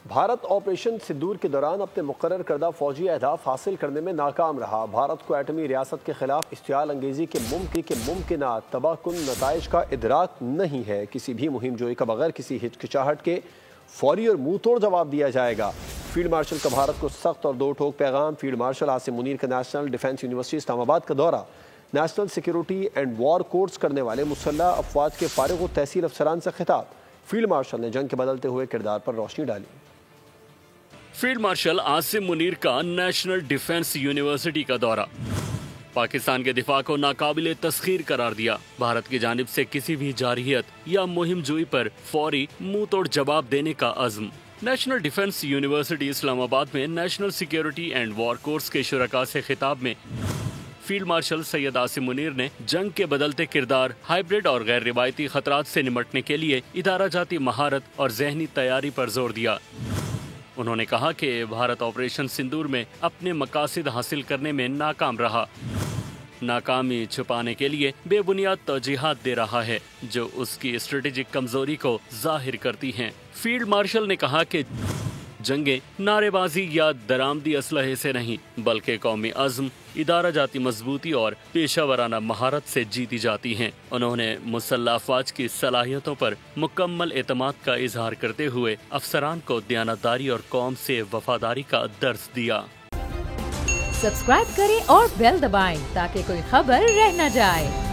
Bharat operation sindoor کے دوران اپنے مقرر کردہ فوجی اہداف حاصل کرنے میں ناکام رہا۔ بھارت کو ایٹمی ریاست کے خلاف اشتعال انگیزی کے ممکنہ تباہ کن نتائج کا ادراک نہیں ہے۔ کسی بھی مہم جوئی کا بغیر کسی ہچکچاہٹ کے فوری اور منہ توڑ جواب دیا جائے گا۔ فیلڈ مارشل کا بھارت کو سخت اور دو ٹوک پیغام۔ فیلڈ مارشل عاصم منیر کا national defence university Islamabad کا دورہ۔ National security and war course کرنے والے مسلح افواج کے فارغ التحصیل افسران سے خطاب۔ فیلڈ مارشل نے جنگ کے بدلتے ہوئے کردار پر روشنی ڈالی۔ فیلڈ مارشل عاصم منیر کا نیشنل ڈیفنس یونیورسٹی کا دورہ۔ پاکستان کے دفاع کو ناقابل تسخیر قرار دیا۔ بھارت کی جانب سے کسی بھی جارحیت یا مہم جوئی پر فوری منہ توڑ جواب دینے کا عزم۔ National defence university Islamabad میں national security and war course کے شرکاء سے خطاب میں فیلڈ مارشل سید عاصم منیر نے جنگ کے بدلتے کردار، ہائبرڈ اور غیر روایتی خطرات سے نمٹنے کے لیے ادارہ جاتی مہارت اور ذہنی تیاری پر زور دیا۔ انہوں نے کہا کہ بھارت آپریشن سندور میں اپنے مقاصد حاصل کرنے میں ناکام رہا۔ ناکامی چھپانے کے لیے بے بنیاد توجیحات دے رہا ہے جو اس کی اسٹریٹجک کمزوری کو ظاہر کرتی ہیں۔ فیلڈ مارشل نے کہا کہ جنگیں نعرے بازی یا درآمدی اسلحے سے نہیں بلکہ قومی عزم، ادارہ جاتی مضبوطی اور پیشہ ورانہ مہارت سے جیتی جاتی ہیں۔ انہوں نے مسلح افواج کی صلاحیتوں پر مکمل اعتماد کا اظہار کرتے ہوئے افسران کو دیانتداری اور قوم سے وفاداری کا درس دیا۔ سبسکرائب کریں اور بیل دبائیں تاکہ کوئی خبر رہ نہ جائے۔